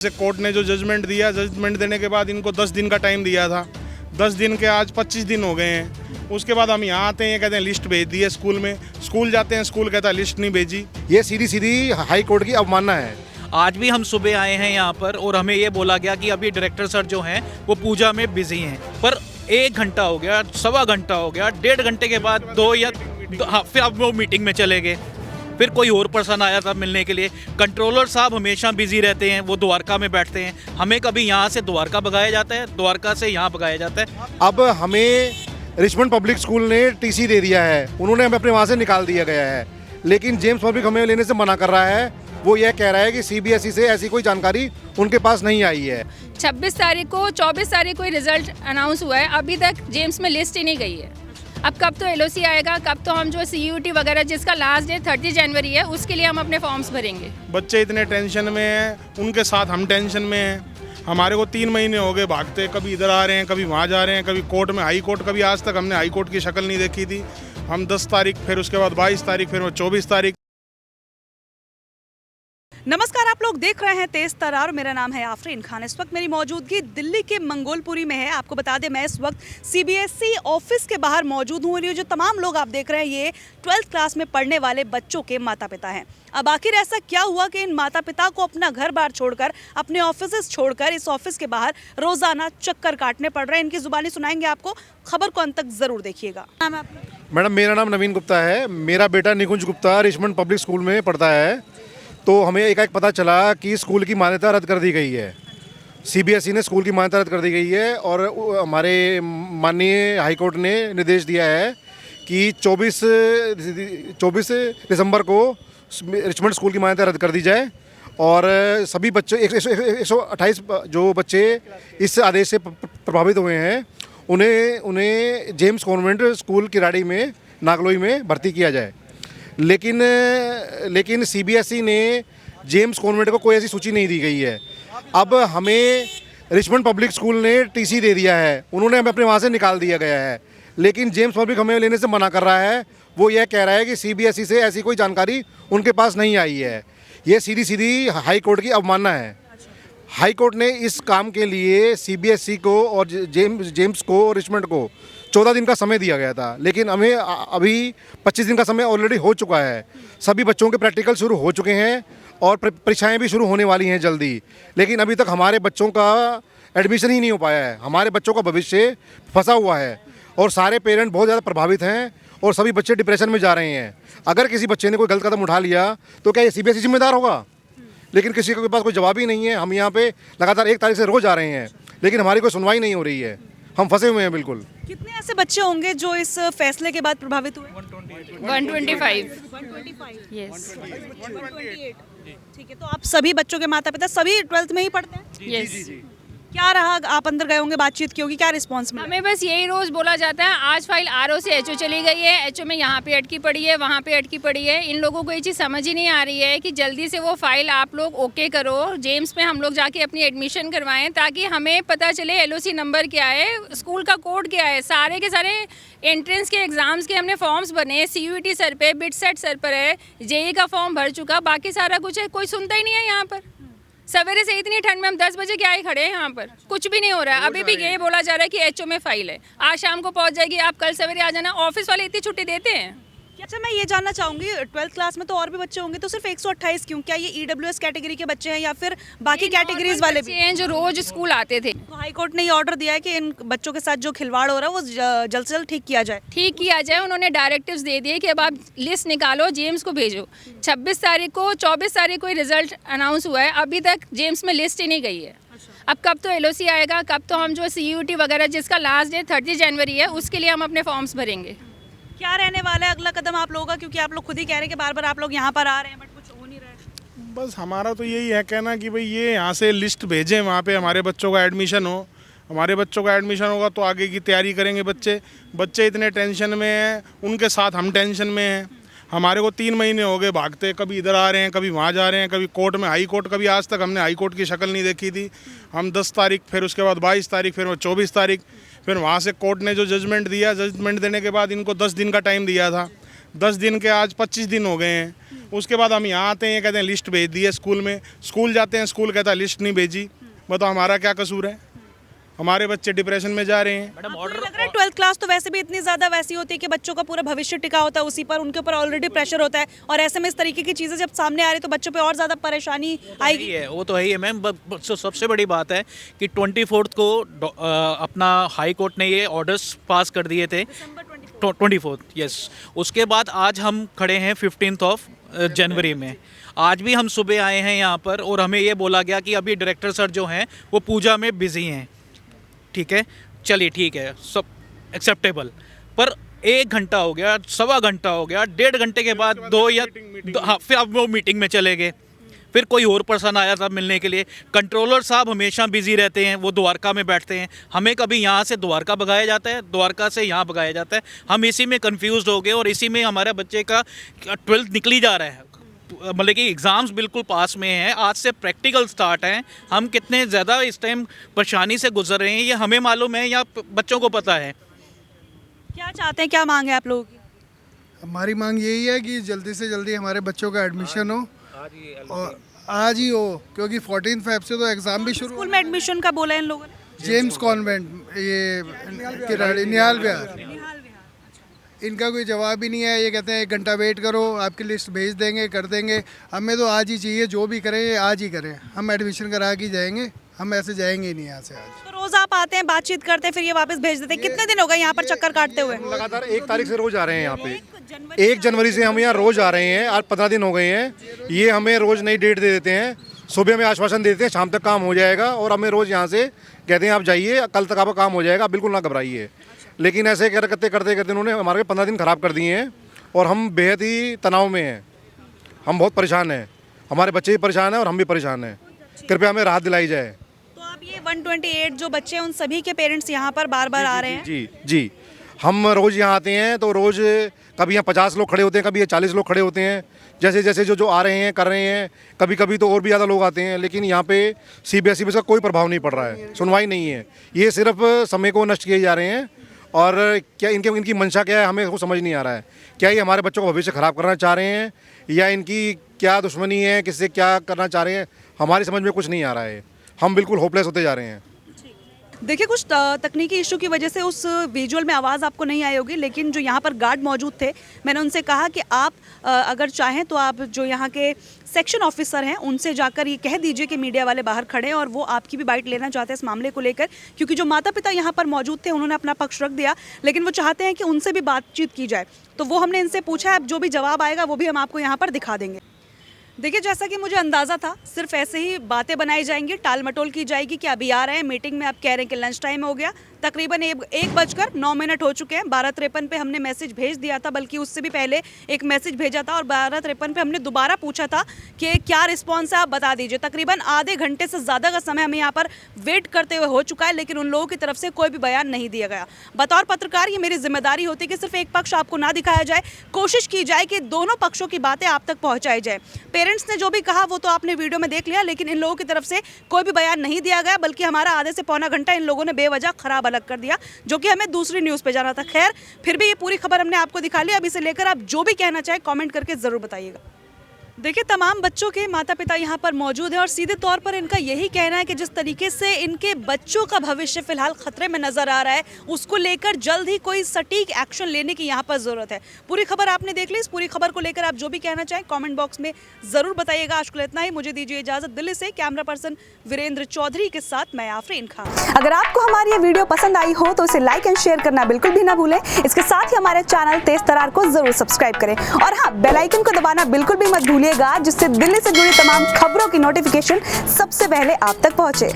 से कोर्ट ने जो जजमेंट दिया, जजमेंट देने के बाद इनको 10 दिन का टाइम दिया था। 10 दिन के आज 25 दिन हो गए हैं। उसके बाद हम यहाँ आते हैं, कहते हैं लिस्ट भेज दी है स्कूल में। स्कूल जाते हैं, स्कूल कहता है लिस्ट नहीं भेजी। ये सीधी सीधी हाई कोर्ट की अवमानना है। आज भी हम सुबह आए हैं यहाँ पर और हमें ये बोला गया कि अभी डायरेक्टर सर जो हैं वो पूजा में बिजी हैं, पर 1 घंटा हो गया, सवा घंटा हो गया, 1.5 घंटे के बाद फिर अब वो मीटिंग में चले गए। फिर कोई और पर्सन आया था मिलने के लिए। कंट्रोलर साहब हमेशा बिजी रहते हैं, वो द्वारका में बैठते हैं। हमें कभी यहाँ से द्वारका भगाया जाता है, द्वारका से यहाँ भगाया जाता है। अब हमें रिचमंड पब्लिक स्कूल ने टीसी दे दिया है, उन्होंने हमें अपने वहाँ से निकाल दिया गया है, लेकिन जेम्स पब्लिक हमें लेने से मना कर रहा है। वो यह कह रहा है कि सीबीएसई से ऐसी कोई जानकारी उनके पास नहीं आई है। 26 तारीख को 24 तारीख को रिजल्ट अनाउंस हुआ है, अभी तक जेम्स में लिस्ट ही नहीं गई है। अब कब तो एलओसी आएगा, कब तो हम जो सीयूटी वगैरह जिसका लास्ट डेट 30 जनवरी है उसके लिए हम अपने फॉर्म्स भरेंगे। बच्चे इतने टेंशन में हैं, उनके साथ हम टेंशन में हैं। हमारे को 3 महीने हो गए भागते, कभी इधर आ रहे हैं, कभी वहाँ जा रहे हैं, कभी कोर्ट में, हाई कोर्ट। कभी आज तक हमने हाई कोर्ट की शक्ल नहीं देखी थी। हम 10 तारीख, फिर उसके बाद 22 तारीख, फिर वो 24 तारीख। नमस्कार, आप लोग देख रहे हैं तेज तरार। मेरा नाम है आफरीन खान। इस वक्त मेरी मौजूदगी दिल्ली के मंगोलपुरी में है। आपको बता दें, मैं इस वक्त सीबीएसई ऑफिस के बाहर मौजूद हूँ। ये जो तमाम लोग आप देख रहे हैं, ये 12th क्लास में पढ़ने वाले बच्चों के माता पिता हैं। अब आखिर ऐसा क्या हुआ कि इन माता पिता को अपना घर बार छोड़कर, अपने ऑफिस छोड़कर इस ऑफिस के बाहर रोजाना चक्कर काटने पड़ रहे हैं। इनकी जुबानी सुनाएंगे आपको। खबर को अंत तक जरूर देखिएगा। नाम है आपका? मैडम, मेरा नाम नवीन गुप्ता है। मेरा बेटा निकुंज गुप्ता रिचमंड पब्लिक स्कूल में पढ़ता है। तो हमें एकाएक पता चला कि स्कूल की मान्यता रद्द कर दी गई है। सीबीएसई ने स्कूल की मान्यता रद्द कर दी गई है और हमारे माननीय हाईकोर्ट ने निर्देश दिया है कि 24 दिसंबर को रिचमंड स्कूल की मान्यता रद्द कर दी जाए और सभी बच्चे 128 जो बच्चे इस आदेश से प्रभावित हुए हैं उन्हें जेम्स कॉन्वेंट स्कूल किराड़ी में, नागलोई में भर्ती किया जाए। लेकिन सीबीएसई ने जेम्स कॉन्वेंट को कोई ऐसी सूची नहीं दी गई है। अब हमें रिचमंड पब्लिक स्कूल ने टीसी दे दिया है, उन्होंने हमें अपने वहाँ से निकाल दिया गया है, लेकिन जेम्स पब्लिक हमें लेने से मना कर रहा है। वो यह कह रहा है कि सीबीएसई से ऐसी कोई जानकारी उनके पास नहीं आई है। ये सीधी सीधी हाई कोर्ट की अवमानना है। हाई कोर्ट ने इस काम के लिए सीबीएसई को और जेम्स को और रिचमंड को 14 दिन का समय दिया गया था, लेकिन हमें अभी 25 दिन का समय ऑलरेडी हो चुका है। सभी बच्चों के प्रैक्टिकल शुरू हो चुके हैं और परीक्षाएं भी शुरू होने वाली हैं जल्दी, लेकिन अभी तक हमारे बच्चों का एडमिशन ही नहीं हो पाया है। हमारे बच्चों का भविष्य फंसा हुआ है और सारे पेरेंट बहुत ज़्यादा प्रभावित हैं और सभी बच्चे डिप्रेशन में जा रहे हैं। अगर किसी बच्चे ने कोई गलत कदम उठा लिया तो क्या ये सीबीएसई जिम्मेदार होगा? लेकिन किसी के पास कोई जवाब ही नहीं है। हम यहाँ पे लगातार 1 तारीख से रोज़ आ रहे हैं, लेकिन हमारी कोई सुनवाई नहीं हो रही है। हम फंसे हुए हैं बिल्कुल। कितने ऐसे बच्चे होंगे जो इस फैसले के बाद प्रभावित हुए? 125। यस, 128। ठीक है, तो आप सभी बच्चों के माता पिता सभी 12th में ही पढ़ते हैं? यस। क्या रहा, आप अंदर गए होंगे, बातचीत की होगी, क्या रिस्पॉन्स मिला? हमें बस यही रोज बोला जाता है, आज फाइल आरओ से एचओ चली गई है, एचओ में यहाँ पे अटकी पड़ी है, वहाँ पे अटकी पड़ी है। इन लोगों को ये चीज़ समझ ही नहीं आ रही है कि जल्दी से वो फाइल आप लोग ओके करो, जेम्स में हम लोग जाके अपनी एडमिशन करवाएं, ताकि हमें पता चले एलओसी नंबर क्या है, स्कूल का कोड क्या है। सारे के सारे एंट्रेंस के एग्जाम्स के हमने फॉर्म्स बने, सीयूटी सर पे, बिट सेट सर पर है, जेई का फॉर्म भर चुका, बाकी सारा कुछ है, कोई सुनता ही नहीं है। यहाँ पर सवेरे से इतनी ठंड में हम 10 बजे क्या ही खड़े हैं, यहाँ पर कुछ भी नहीं हो रहा है। अभी भी ये बोला जा रहा है कि एचओ में फाइल है, आज शाम को पहुँच जाएगी, आप कल सवेरे आ जाना। ऑफिस वाले इतनी छुट्टी देते हैं? अच्छा, मैं ये जानना चाहूंगी, 12th क्लास में तो और भी बच्चे होंगे, तो सिर्फ 128 क्यों? क्या ये ईडब्ल्यूएस कैटेगरी के बच्चे हैं या फिर बाकी कैटेगरीज वाले भी हैं जो रोज स्कूल आते थे? तो हाई कोर्ट ने ये ऑर्डर दिया है कि इन बच्चों के साथ जो खिलवाड़ हो रहा है वो जल्द से जल्द ठीक किया जाए। ठीक किया जाए। उन्होंने डायरेक्टिव्स दे दिए कि अब आप लिस्ट निकालो, जेम्स को भेजो। 26 तारीख को 24 तारीख को रिजल्ट अनाउंस हुआ है, अभी तक जेम्स में लिस्ट ही नहीं गई है। अब कब तो एलओसी आएगा, कब तो हम जो सीयूटी वगैरह जिसका लास्ट डेट 30 जनवरी है उसके लिए हम अपने फॉर्म्स भरेंगे। क्या रहने वाला है अगला कदम आप लोगों का? क्योंकि आप लोग खुद ही कह रहे हैं कि बार बार आप लोग यहाँ पर आ रहे हैं बट कुछ हो नहीं रहा है। बस हमारा तो यही है कहना कि भाई ये यहाँ से लिस्ट भेजें, वहाँ पे हमारे बच्चों का एडमिशन हो। हमारे बच्चों का एडमिशन होगा तो आगे की तैयारी करेंगे बच्चे इतने टेंशन में हैं, उनके साथ हम टेंशन में हैं। हमारे को 3 महीने हो गए भागते, कभी इधर आ रहे हैं, कभी वहाँ जा रहे हैं, कभी कोर्ट में, हाई कोर्ट। कभी आज तक हमने हाई कोर्ट की शक्ल नहीं देखी थी। हम 10 तारीख, फिर उसके बाद 22 तारीख, फिर वो 24 तारीख, फिर वहाँ से कोर्ट ने जो जजमेंट दिया, जजमेंट देने के बाद इनको 10 दिन का टाइम दिया था। 10 दिन के आज 25 दिन हो गए हैं। उसके बाद हम यहाँ आते हैं, ये कहते हैं लिस्ट भेज दी है स्कूल में, स्कूल जाते हैं, स्कूल कहता है लिस्ट नहीं भेजी। बताओ हमारा क्या कसूर है? हमारे बच्चे डिप्रेशन में जा रहे हैं। मैडम आपको ऑर्डर नहीं लग रहा है 12th क्लास तो वैसे भी इतनी ज़्यादा वैसी होती है कि बच्चों का पूरा भविष्य टिका होता है उसी पर, उनके ऊपर ऑलरेडी प्रेशर होता है, और ऐसे में इस तरीके की चीज़ें जब सामने आ रही है तो बच्चों पे और ज़्यादा परेशानी आएगी। वो तो है ही है मैम। सबसे बड़ी बात है कि 24 को अपना हाई कोर्ट ने ये ऑर्डर्स पास कर दिए थे, 24 यस। उसके बाद आज हम खड़े हैं 15 जनवरी में। आज भी हम सुबह आए हैं यहाँ पर और हमें ये बोला गया कि अभी डायरेक्टर सर जो हैं वो पूजा में बिजी हैं। ठीक है, चलिए ठीक है, सब एक्सेप्टेबल। पर 1 घंटा हो गया, सवा घंटा हो गया, 1.5 घंटे के बाद हाँ, फिर अब वो मीटिंग में चले गए। फिर कोई और पर्सन आया था मिलने के लिए। कंट्रोलर साहब हमेशा बिजी रहते हैं, वो द्वारका में बैठते हैं। हमें कभी यहाँ से द्वारका भगाया जाता है, द्वारका से यहाँ भगाया जाता है। हम इसी में कंफ्यूज हो गए और इसी में हमारे बच्चे का 12th निकली जा रहा है। मतलब कि एग्ज़ाम्स बिल्कुल पास में हैं, आज से प्रैक्टिकल स्टार्ट हैं। हम कितने ज़्यादा इस टाइम परेशानी से गुजर रहे हैं ये हमें मालूम है या बच्चों को पता है? क्या चाहते हैं, क्या मांग है आप लोगों की? हमारी मांग यही है कि जल्दी से जल्दी हमारे बच्चों का एडमिशन हो, और आज ही हो, क्योंकि 14 फेब से तो एग्ज़ाम भी शुरू। स्कूल में एडमिशन का बोला है इन लोगों ने? जेम्स कॉन्वेंट, ये किराड़ी निहाल विहार। इनका कोई जवाब ही नहीं है। ये कहते हैं 1 घंटा वेट करो, आपकी लिस्ट भेज देंगे, कर देंगे। हमें तो आज ही चाहिए, जो भी करें आज ही करें। हम एडमिशन करा के जाएंगे, हम ऐसे जाएंगे ही नहीं यहाँ से आज। तो रोज आप आते हैं, बातचीत करते हैं, फिर ये वापस भेज देते हैं। कितने दिन हो गए यहाँ पर चक्कर काटते हुए? लगातार 1 तारीख से रोज आ रहे हैं यहाँ पे। 1 जनवरी से हम यहाँ रोज आ रहे हैं। आज 15 दिन हो गए हैं। ये हमें रोज नई डेट दे देते हैं। सुबह हमें आश्वासन देते हैं शाम तक काम हो जाएगा, और हमें रोज यहाँ से कहते हैं आप जाइए, कल तक आपका काम हो जाएगा, बिल्कुल ना घबराइए। लेकिन ऐसे करते करते उन्होंने हमारे 15 दिन ख़राब कर दिए हैं, और हम बेहद ही तनाव में हैं। हम बहुत परेशान हैं, हमारे बच्चे भी परेशान हैं और हम भी परेशान हैं। कृपया हमें राहत दिलाई जाए। तो आप ये 128 जो बच्चे हैं उन सभी के पेरेंट्स यहाँ पर बार बार आ रहे हैं? जी जी, हम रोज़ यहाँ आते हैं तो रोज़ कभी यहाँ 50 लोग खड़े होते हैं, कभी यहाँ 40 लोग खड़े होते हैं। जैसे जैसे जो आ रहे हैं कर रहे हैं, कभी कभी तो और भी ज़्यादा लोग आते हैं। लेकिन यहाँ पे CBSE का कोई प्रभाव नहीं पड़ रहा है, सुनवाई नहीं है। ये सिर्फ समय को नष्ट किए जा रहे हैं। और क्या इनकी मंशा क्या है हमें वो समझ नहीं आ रहा है। क्या ये हमारे बच्चों का भविष्य ख़राब करना चाह रहे हैं, या इनकी क्या दुश्मनी है, किससे क्या करना चाह रहे हैं, हमारी समझ में कुछ नहीं आ रहा है। हम बिल्कुल होपलेस होते जा रहे हैं। देखिए, कुछ तकनीकी इशू की वजह से उस विजुअल में आवाज़ आपको नहीं आई होगी, लेकिन जो यहाँ पर गार्ड मौजूद थे, मैंने उनसे कहा कि आप अगर चाहें तो आप जो यहाँ के सेक्शन ऑफिसर हैं उनसे जाकर ये कह दीजिए कि मीडिया वाले बाहर खड़े हैं और वो आपकी भी बाइट लेना चाहते हैं इस मामले को लेकर, क्योंकि जो माता पिता यहाँ पर मौजूद थे उन्होंने अपना पक्ष रख दिया, लेकिन वो चाहते हैं कि उनसे भी बातचीत की जाए। तो वो हमने इनसे पूछा है, अब जो भी जवाब आएगा वो भी हम आपको यहाँ पर दिखा देंगे। देखिए, जैसा कि मुझे अंदाज़ा था, सिर्फ ऐसे ही बातें बनाई जाएंगी, टाल मटोल की जाएगी कि अभी आ रहे हैं मीटिंग में, आप कह रहे हैं कि लंच टाइम हो गया। तकरीबन 1:09 हो चुके हैं। 12:53 पे हमने मैसेज भेज दिया था, बल्कि उससे भी पहले एक मैसेज भेजा था, और 12:53 पे हमने दोबारा पूछा था कि क्या रिस्पॉन्स है, आप बता दीजिए। तकरीबन आधे घंटे से ज़्यादा का समय हमें यहाँ पर वेट करते हुए हो चुका है, लेकिन उन लोगों की तरफ से कोई भी बयान नहीं दिया गया। बतौर पत्रकार ये मेरी जिम्मेदारी होती है कि सिर्फ एक पक्ष आपको ना दिखाया जाए, कोशिश की जाए कि दोनों पक्षों की बातें आप तक पहुँचाई जाए। पेरेंट्स ने जो भी कहा वो तो आपने वीडियो में देख लिया, लेकिन इन लोगों की तरफ से कोई भी बयान नहीं दिया गया, बल्कि हमारा आधे से पौना घंटा इन लोगों ने बेवजह खराब अलग कर दिया, जो कि हमें दूसरी न्यूज़ पे जाना था। खैर, फिर भी ये पूरी खबर हमने आपको दिखा ली। अब इसे लेकर आप जो भी कहना चाहें कमेंट करके ज़रूर बताइएगा। देखिए, तमाम बच्चों के माता पिता यहाँ पर मौजूद हैं और सीधे तौर पर इनका यही कहना है कि जिस तरीके से इनके बच्चों का भविष्य फिलहाल खतरे में नजर आ रहा है, उसको लेकर जल्द ही कोई सटीक एक्शन लेने की यहाँ पर ज़रूरत है। पूरी खबर आपने देख ली। इस पूरी खबर को लेकर आप जो भी कहना चाहें कमेंट बॉक्स में ज़रूर बताइएगा। आज के इतना ही, मुझे दीजिए इजाज़त। दिल्ली से कैमरा पर्सन वीरेंद्र चौधरी के साथ मैं आफरीन खान। अगर आपको हमारी ये वीडियो पसंद आई हो तो इसे लाइक एंड शेयर करना बिल्कुल भी ना भूलें। इसके साथ ही हमारे चैनल तेज तरार को ज़रूर सब्सक्राइब करें, और हाँ, बेल आइकन को दबाना बिल्कुल भी मत भूलिएगा, जिससे दिल्ली से जुड़ी तमाम खबरों की नोटिफिकेशन सबसे पहले आप तक पहुंचे।